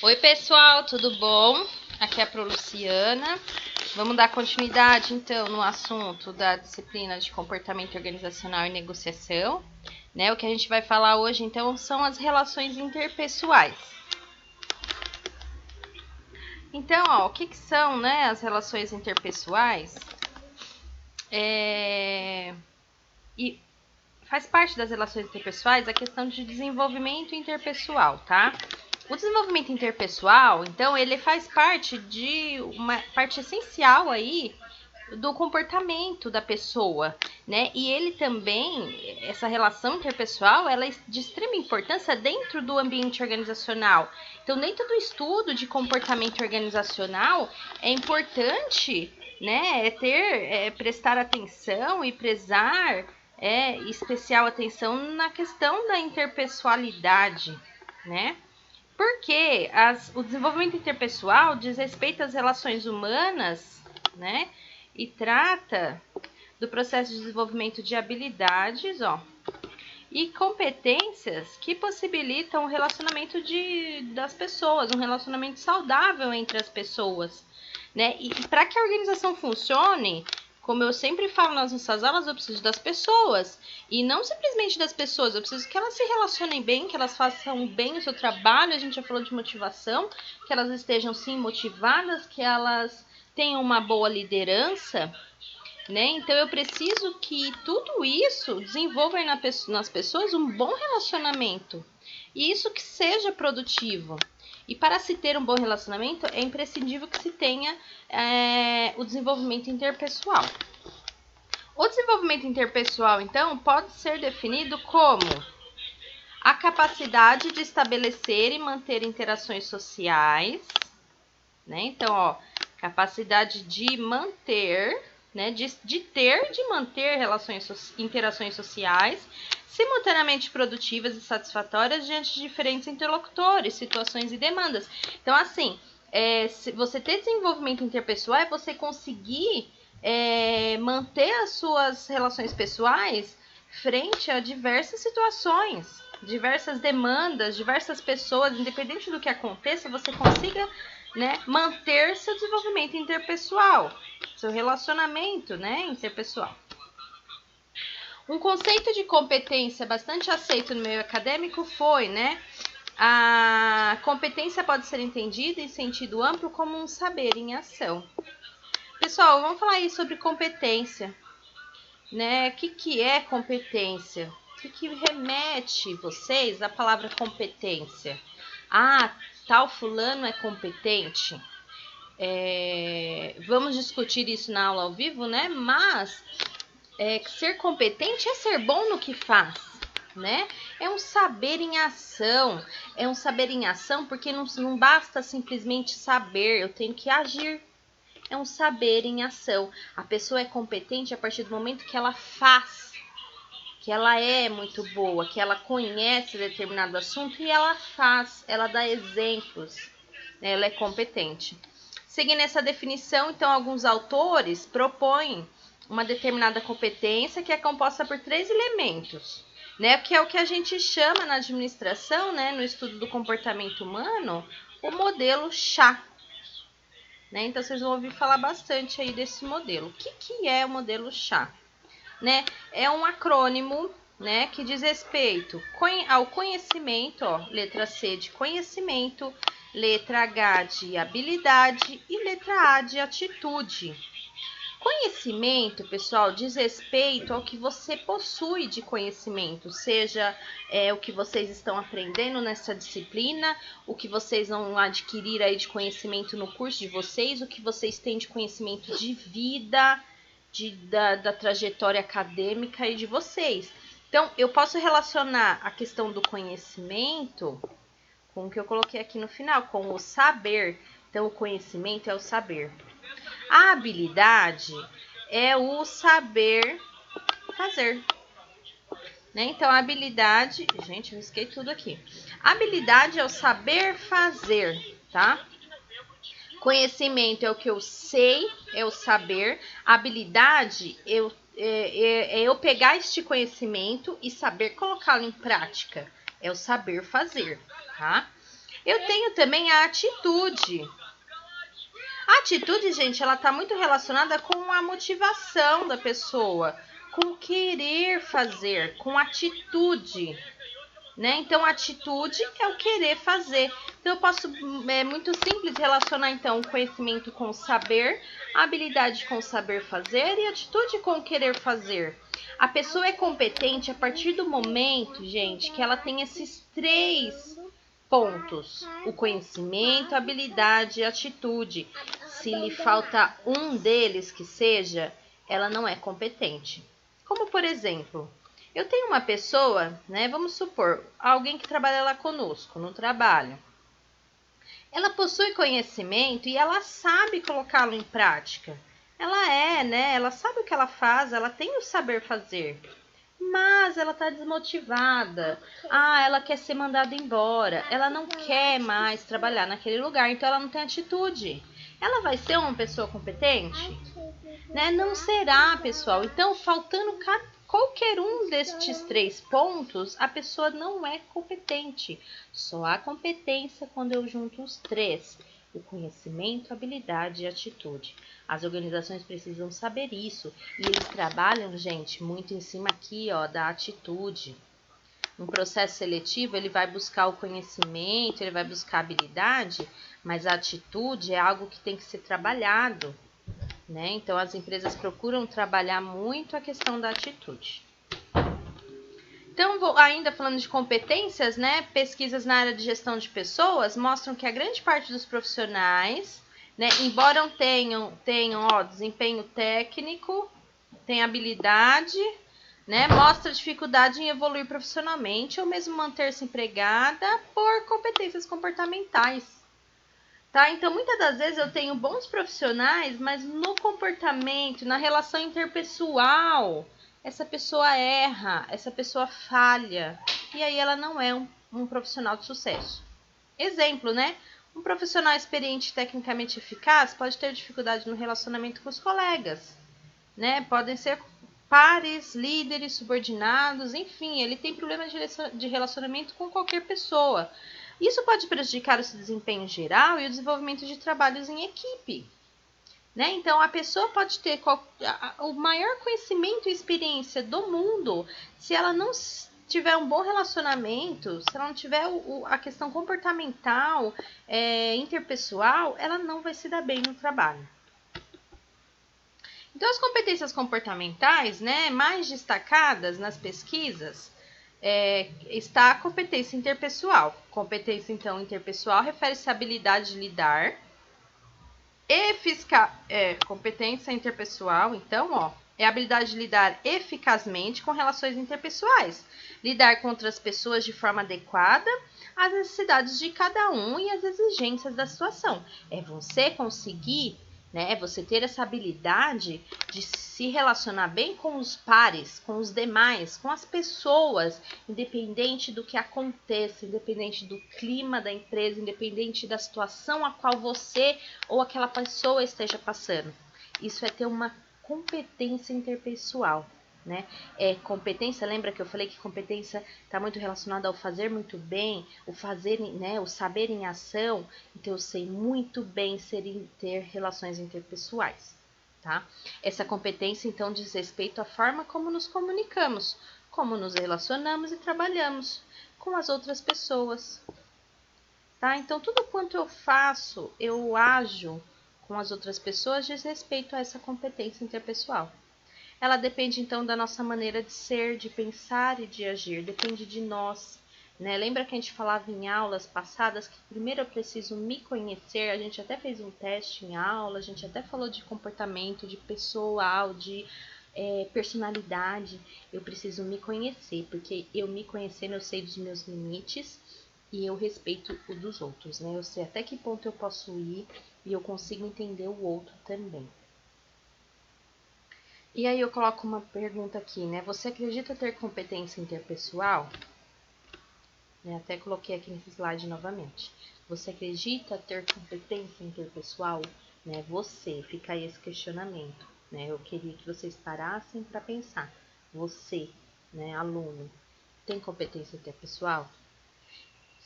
Oi, pessoal, tudo bom? Aqui é a Pro Luciana. Vamos dar continuidade, então, no assunto da disciplina de comportamento organizacional e negociação. O que a gente vai falar hoje, então, são as relações interpessoais. Então, o que são, as relações interpessoais? E faz parte das relações interpessoais a questão de desenvolvimento interpessoal, tá? O desenvolvimento interpessoal, então, ele faz parte de uma parte essencial aí do comportamento da pessoa, né? E ele também, essa relação interpessoal, ela é de extrema importância dentro do ambiente organizacional. Então, dentro do estudo de comportamento organizacional, é importante, né, prestar atenção e prezar especial atenção na questão da interpessoalidade, né? Porque o desenvolvimento interpessoal diz respeito às relações humanas, né? E trata do processo de desenvolvimento de habilidades, e competências que possibilitam o relacionamento das pessoas, um relacionamento saudável entre as pessoas, né? E para que a organização funcione, como eu sempre falo nas nossas aulas, eu preciso das pessoas. E não simplesmente das pessoas, eu preciso que elas se relacionem bem, que elas façam bem o seu trabalho. A gente já falou de motivação, que elas estejam sim motivadas, que elas tenham uma boa liderança, né? Então eu preciso que tudo isso desenvolva nas pessoas um bom relacionamento. E isso que seja produtivo. E para se ter um bom relacionamento, é imprescindível que se tenha o desenvolvimento interpessoal. O desenvolvimento interpessoal, então, pode ser definido como a capacidade de estabelecer e manter interações sociais, né? Então, capacidade de manter, né? De manter interações sociais simultaneamente produtivas e satisfatórias diante de diferentes interlocutores, situações e demandas. Então, assim, se você ter desenvolvimento interpessoal é você conseguir manter as suas relações pessoais frente a diversas situações, diversas demandas, diversas pessoas, independente do que aconteça, você consiga, né, manter seu desenvolvimento interpessoal, seu relacionamento, né, interpessoal. Um conceito de competência bastante aceito no meio acadêmico foi, né, a competência pode ser entendida em sentido amplo como um saber em ação. Pessoal, vamos falar aí sobre competência, né? O que é competência? O que remete vocês à palavra competência? Tal fulano é competente. Vamos discutir isso na aula ao vivo, né? Mas ser competente é ser bom no que faz, né? É um saber em ação. É um saber em ação porque não basta simplesmente saber, eu tenho que agir. É um saber em ação. A pessoa é competente a partir do momento que ela faz, que ela é muito boa, que ela conhece determinado assunto e ela faz, ela dá exemplos, né? Ela é competente. Seguindo essa definição, então, alguns autores propõem uma determinada competência que é composta por 3 elementos, né? Que é o que a gente chama na administração, né? No estudo do comportamento humano, o modelo chá. Né? Então, vocês vão ouvir falar bastante aí desse modelo. O que é o modelo chá? Né? É um acrônimo, né, que diz respeito ao conhecimento, letra C de conhecimento, letra H de habilidade e letra A de atitude. Conhecimento, pessoal, diz respeito ao que você possui de conhecimento, seja o que vocês estão aprendendo nessa disciplina, o que vocês vão adquirir aí de conhecimento no curso de vocês, o que vocês têm de conhecimento de vida, da trajetória acadêmica e de vocês. Então, eu posso relacionar a questão do conhecimento com o que eu coloquei aqui no final, com o saber. Então, o conhecimento é o saber. A habilidade é o saber fazer. Né? Então, a habilidade... Gente, eu risquei tudo aqui. A habilidade é o saber fazer, tá? Conhecimento é o que eu sei, é o saber. Habilidade é eu pegar este conhecimento e saber colocá-lo em prática. É o saber fazer, tá? Eu tenho também a atitude. A atitude, gente, ela está muito relacionada com a motivação da pessoa, com o querer fazer, com atitude. Né? Então, atitude é o querer fazer. Então, eu posso, é muito simples relacionar, então, o conhecimento com o saber, a habilidade com o saber fazer e a atitude com o querer fazer. A pessoa é competente a partir do momento, gente, que ela tem esses 3 pontos: o conhecimento, a habilidade e a atitude. Se lhe falta um deles que seja, ela não é competente. Como, por exemplo, eu tenho uma pessoa, né, vamos supor, alguém que trabalha lá conosco, no trabalho. Ela possui conhecimento e ela sabe colocá-lo em prática. Ela sabe o que ela faz, ela tem o saber fazer. Mas ela está desmotivada. Ela quer ser mandada embora. Ela não quer mais trabalhar naquele lugar, então ela não tem atitude. Ela vai ser uma pessoa competente? Né? Não será, pessoal. Então, faltando qualquer um destes 3 pontos, a pessoa não é competente. Só há competência quando eu junto os 3: o conhecimento, a habilidade e a atitude. As organizações precisam saber isso e eles trabalham, gente, muito em cima aqui, ó, da atitude. Um processo seletivo, ele vai buscar o conhecimento, ele vai buscar a habilidade, mas a atitude é algo que tem que ser trabalhado. Né? Então, as empresas procuram trabalhar muito a questão da atitude. Então, ainda falando de competências, né? Pesquisas na área de gestão de pessoas mostram que a grande parte dos profissionais, né, embora tenham desempenho técnico, tem habilidade, né, mostra dificuldade em evoluir profissionalmente ou mesmo manter-se empregada por competências comportamentais. Tá? Então, muitas das vezes eu tenho bons profissionais, mas no comportamento, na relação interpessoal, essa pessoa erra, essa pessoa falha, e aí ela não é um profissional de sucesso. Exemplo, né? Um profissional experiente e tecnicamente eficaz pode ter dificuldade no relacionamento com os colegas, né? Podem ser pares, líderes, subordinados, enfim, ele tem problemas de relacionamento com qualquer pessoa. Isso pode prejudicar o seu desempenho geral e o desenvolvimento de trabalhos em equipe. Né? Então, a pessoa pode ter o maior conhecimento e experiência do mundo, se ela não tiver um bom relacionamento, se ela não tiver a questão comportamental, interpessoal, ela não vai se dar bem no trabalho. Então, as competências comportamentais, né, mais destacadas nas pesquisas, está a competência interpessoal. Competência, então, interpessoal refere-se à habilidade de lidar. Competência interpessoal, então, é a habilidade de lidar eficazmente com relações interpessoais. Lidar com outras pessoas de forma adequada às necessidades de cada um e às exigências da situação. É você conseguir, né, você ter essa habilidade de se relacionar bem com os pares, com os demais, com as pessoas, independente do que aconteça, independente do clima da empresa, independente da situação a qual você ou aquela pessoa esteja passando. Isso é ter uma competência interpessoal. Né? Competência, lembra que eu falei que competência está muito relacionada ao fazer muito bem, o fazer, né, o saber em ação. Então eu sei muito bem ter relações interpessoais, tá? Essa competência então diz respeito à forma como nos comunicamos, como nos relacionamos e trabalhamos com as outras pessoas, tá? Então tudo quanto eu faço, eu ajo com as outras pessoas diz respeito a essa competência interpessoal. Ela depende, então, da nossa maneira de ser, de pensar e de agir. Depende de nós, né? Lembra que a gente falava em aulas passadas que primeiro eu preciso me conhecer? A gente até fez um teste em aula, a gente até falou de comportamento, de pessoal, de personalidade. Eu preciso me conhecer, porque eu me conhecendo, eu sei dos meus limites e eu respeito o dos outros, né? Eu sei até que ponto eu posso ir e eu consigo entender o outro também. E aí eu coloco uma pergunta aqui, né? Você acredita ter competência interpessoal? Até coloquei aqui nesse slide novamente. Você acredita ter competência interpessoal? Né? Você, fica aí esse questionamento. Né? Eu queria que vocês parassem para pensar. Você, né, aluno, tem competência interpessoal?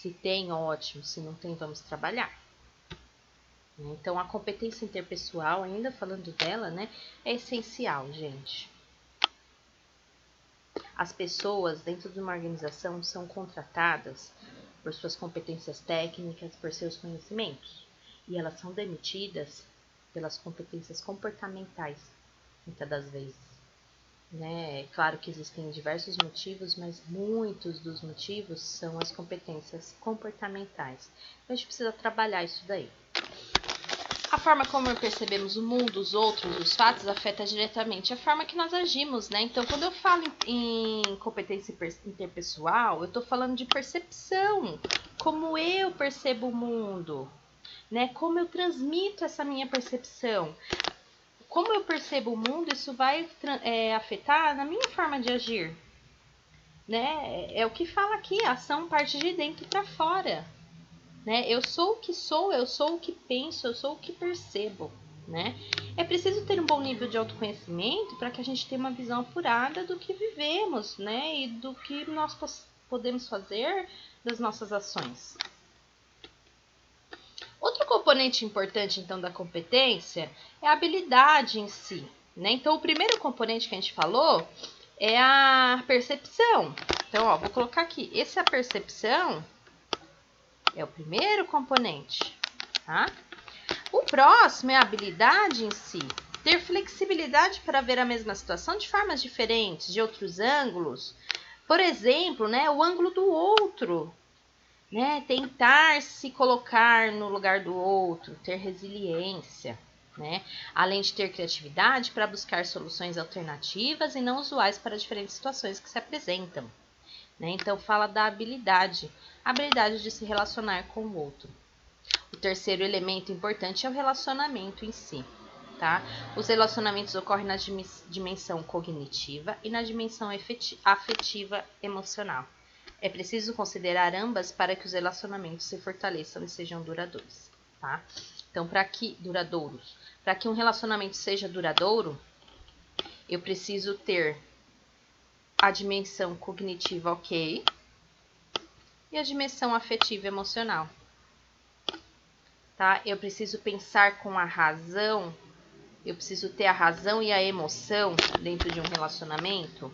Se tem, ótimo. Se não tem, vamos trabalhar. Então, a competência interpessoal, ainda falando dela, né, é essencial, gente. As pessoas dentro de uma organização são contratadas por suas competências técnicas, por seus conhecimentos. E elas são demitidas pelas competências comportamentais, muitas das vezes. Né? Claro que existem diversos motivos, mas muitos dos motivos são as competências comportamentais. Então, a gente precisa trabalhar isso daí. A forma como percebemos o mundo, os outros, os fatos, afeta diretamente a forma que nós agimos, né? Então, quando eu falo em competência interpessoal, eu estou falando de percepção, como eu percebo o mundo, né? Como eu transmito essa minha percepção. Como eu percebo o mundo, isso vai afetar na minha forma de agir, né? É o que fala aqui, a ação parte de dentro para fora. Né? Eu sou o que sou, eu sou o que penso, eu sou o que percebo, né? É preciso ter um bom nível de autoconhecimento para que a gente tenha uma visão apurada do que vivemos, né? E do que nós podemos fazer das nossas ações. Outro componente importante, então, da competência é a habilidade em si, né? Então, o primeiro componente que a gente falou é a percepção. Então, ó, vou colocar aqui, essa é a percepção. É o primeiro componente, tá? O próximo é a habilidade em si. Ter flexibilidade para ver a mesma situação de formas diferentes, de outros ângulos. Por exemplo, né, o ângulo do outro. Né? Tentar se colocar no lugar do outro, ter resiliência. Né? Além de ter criatividade para buscar soluções alternativas e não usuais para diferentes situações que se apresentam. Né? Então, fala da habilidade. A habilidade de se relacionar com o outro. O terceiro elemento importante é o relacionamento em si. Tá? Os relacionamentos ocorrem na dimensão cognitiva e na dimensão afetiva emocional. É preciso considerar ambas para que os relacionamentos se fortaleçam e sejam duradouros. Tá? Então, para que um relacionamento seja duradouro, eu preciso ter a dimensão cognitiva ok e a dimensão afetiva emocional. Tá? Eu preciso pensar com a razão, eu preciso ter a razão e a emoção dentro de um relacionamento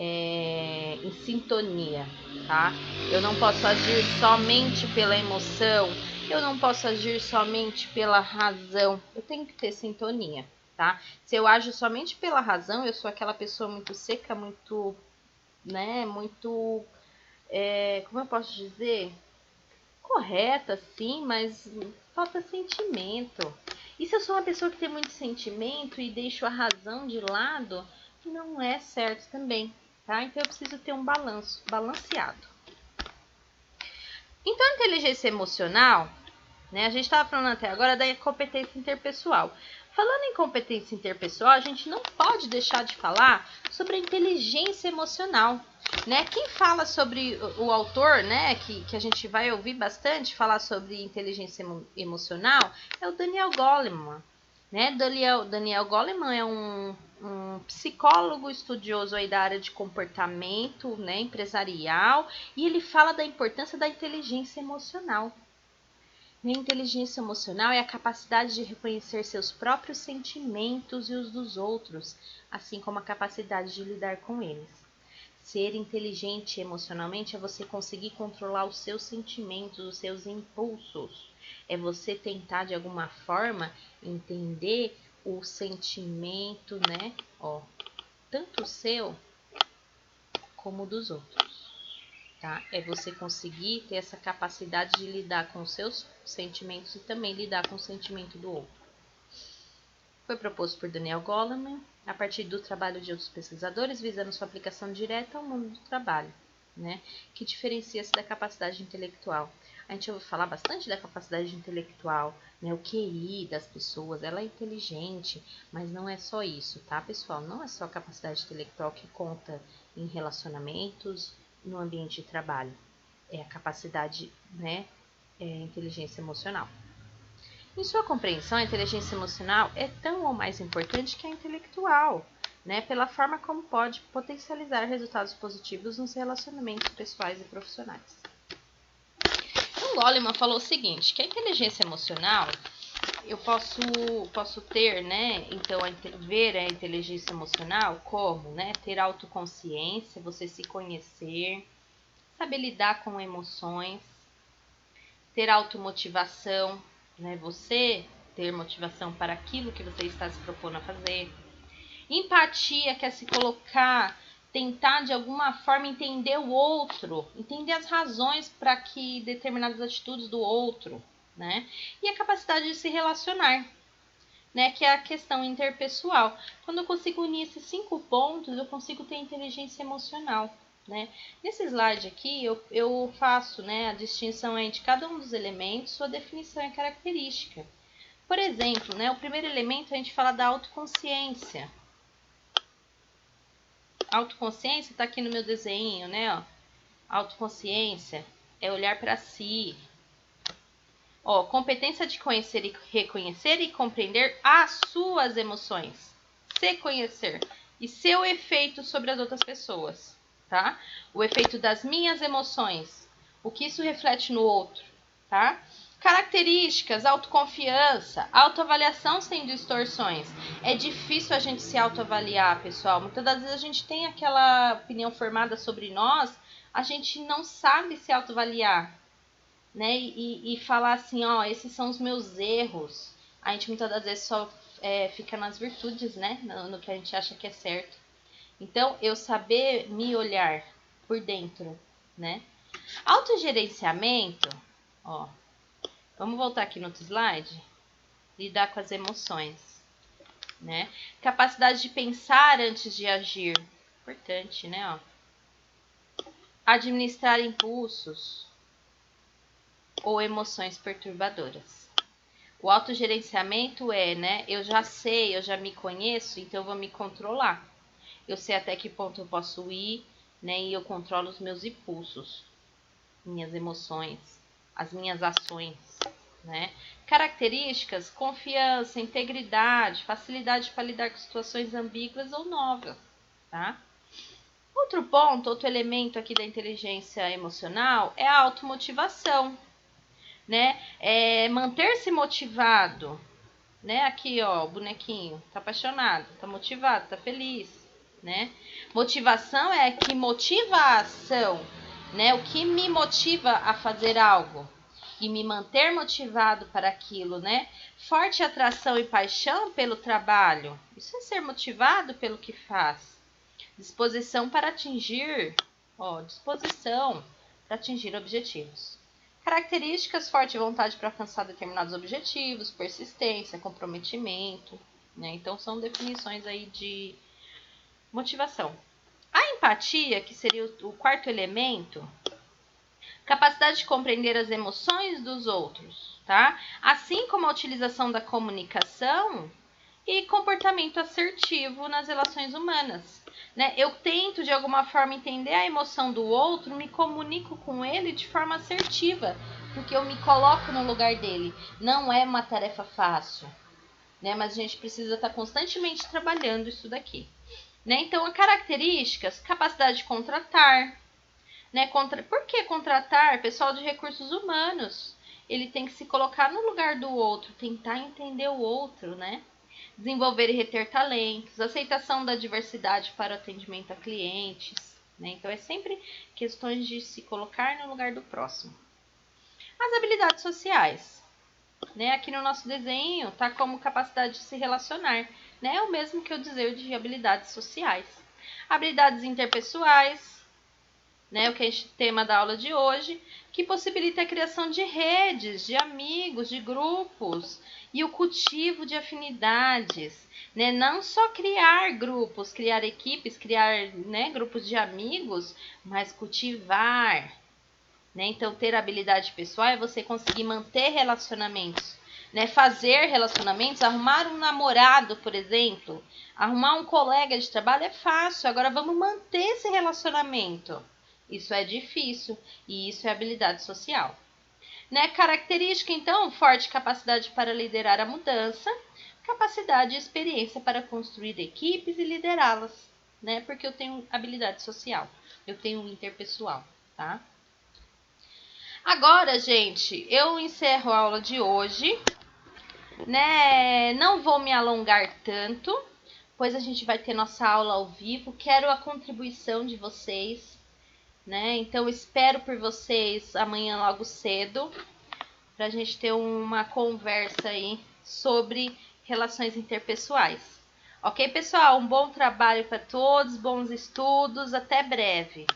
em sintonia, tá? Eu não posso agir somente pela emoção, eu não posso agir somente pela razão, eu tenho que ter sintonia, tá? Se eu ajo somente pela razão, eu sou aquela pessoa muito seca, muito, né, muito, como eu posso dizer? Correta, sim, mas falta sentimento. E se eu sou uma pessoa que tem muito sentimento e deixo a razão de lado, não é certo também, tá? Então eu preciso ter um balanceado. Então a inteligência emocional, né? A gente estava falando até agora da competência interpessoal. Falando em competência interpessoal, a gente não pode deixar de falar sobre a inteligência emocional. Né? Quem fala sobre o autor, né, que a gente vai ouvir bastante falar sobre inteligência emocional, é o Daniel Goleman. Né? Daniel Goleman é um psicólogo estudioso aí da área de comportamento, né, empresarial, e ele fala da importância da inteligência emocional. A inteligência emocional é a capacidade de reconhecer seus próprios sentimentos e os dos outros, assim como a capacidade de lidar com eles. Ser inteligente emocionalmente é você conseguir controlar os seus sentimentos, os seus impulsos. É você tentar, de alguma forma, entender o sentimento, né? Ó, tanto o seu como o dos outros. Tá? É você conseguir ter essa capacidade de lidar com os seus sentimentos e também lidar com o sentimento do outro. Foi proposto por Daniel Goleman a partir do trabalho de outros pesquisadores, visando sua aplicação direta ao mundo do trabalho, né? Que diferencia-se da capacidade intelectual. A gente ouve falar bastante da capacidade intelectual, né? O QI das pessoas, ela é inteligente, mas não é só isso, tá, pessoal? Não é só a capacidade intelectual que conta em relacionamentos, no ambiente de trabalho. É a capacidade, né? Inteligência emocional. Em sua compreensão, a inteligência emocional é tão ou mais importante que a intelectual, né? Pela forma como pode potencializar resultados positivos nos relacionamentos pessoais e profissionais. Goleman falou o seguinte, que a inteligência emocional, eu posso ter, né, então, ver a inteligência emocional como, né, ter autoconsciência, você se conhecer, saber lidar com emoções, ter automotivação, né, você ter motivação para aquilo que você está se propondo a fazer. Empatia, que é se colocar, tentar de alguma forma entender o outro, entender as razões para que determinadas atitudes do outro, né? E a capacidade de se relacionar, né? Que é a questão interpessoal. Quando eu consigo unir esses 5 pontos, eu consigo ter inteligência emocional, né? Nesse slide aqui, eu faço, né, a distinção entre cada um dos elementos, sua definição e característica. Por exemplo, né, o primeiro elemento a gente fala da autoconsciência. Autoconsciência está aqui no meu desenho, né? Ó. Autoconsciência é olhar para si. Ó, competência de conhecer e reconhecer e compreender as suas emoções. Se conhecer e seu efeito sobre as outras pessoas, tá? O efeito das minhas emoções, o que isso reflete no outro, tá? Características, autoconfiança, autoavaliação sem distorções. É difícil a gente se autoavaliar, pessoal. Muitas das vezes a gente tem aquela opinião formada sobre nós, a gente não sabe se autoavaliar, né? E falar assim, ó, esses são os meus erros. A gente muitas das vezes só fica nas virtudes, né? No que a gente acha que é certo. Então, eu saber me olhar por dentro, né? Autogerenciamento, ó. Vamos voltar aqui no outro slide. Lidar com as emoções, né? Capacidade de pensar antes de agir. Importante, né? Ó. Administrar impulsos ou emoções perturbadoras. O autogerenciamento é, né? Eu já sei, eu já me conheço, então eu vou me controlar. Eu sei até que ponto eu posso ir, né? E eu controlo os meus impulsos, minhas emoções, as minhas ações, né? Características, confiança, integridade, facilidade para lidar com situações ambíguas ou novas, tá? Outro ponto, outro elemento aqui da inteligência emocional é a automotivação, né? É manter-se motivado, né? Aqui, ó, o bonequinho, tá apaixonado, tá motivado, tá feliz, né? Motivação é que motiva a ação, né? O que me motiva a fazer algo e me manter motivado para aquilo, né? Forte atração e paixão pelo trabalho. Isso é ser motivado pelo que faz. Disposição para atingir, ó, disposição para atingir objetivos. Características, forte vontade para alcançar determinados objetivos, persistência, comprometimento, né? Então, são definições aí de motivação. A empatia, que seria o quarto elemento, capacidade de compreender as emoções dos outros, tá? Assim como a utilização da comunicação e comportamento assertivo nas relações humanas, né? Eu tento de alguma forma entender a emoção do outro, me comunico com ele de forma assertiva, porque eu me coloco no lugar dele. Não é uma tarefa fácil, né? Mas a gente precisa estar constantemente trabalhando isso daqui, né? Então, as características, capacidade de contratar, né? Por que contratar? Pessoal de recursos humanos, ele tem que se colocar no lugar do outro, tentar entender o outro, né? Desenvolver e reter talentos, aceitação da diversidade para atendimento a clientes, né? Então, é sempre questões de se colocar no lugar do próximo. As habilidades sociais, né? Aqui no nosso desenho tá como capacidade de se relacionar, né? É o mesmo que eu dizer de habilidades sociais. Habilidades interpessoais, né, o que é o tema da aula de hoje, que possibilita a criação de redes, de amigos, de grupos e o cultivo de afinidades, né? Não só criar grupos, criar equipes, criar, né, grupos de amigos, mas cultivar, né? Então, ter habilidade pessoal é você conseguir manter relacionamentos, né? Fazer relacionamentos, arrumar um namorado, por exemplo, arrumar um colega de trabalho é fácil, agora vamos manter esse relacionamento. Isso é difícil e isso é habilidade social. Né? Característica, então, forte capacidade para liderar a mudança, capacidade e experiência para construir equipes e liderá-las, né? Porque eu tenho habilidade social, eu tenho interpessoal, tá? Agora, gente, eu encerro a aula de hoje, né? Não vou me alongar tanto, pois a gente vai ter nossa aula ao vivo. Quero a contribuição de vocês, né? Então, espero por vocês amanhã logo cedo, para a gente ter uma conversa aí sobre relações interpessoais. Ok, pessoal? Um bom trabalho para todos, bons estudos, até breve.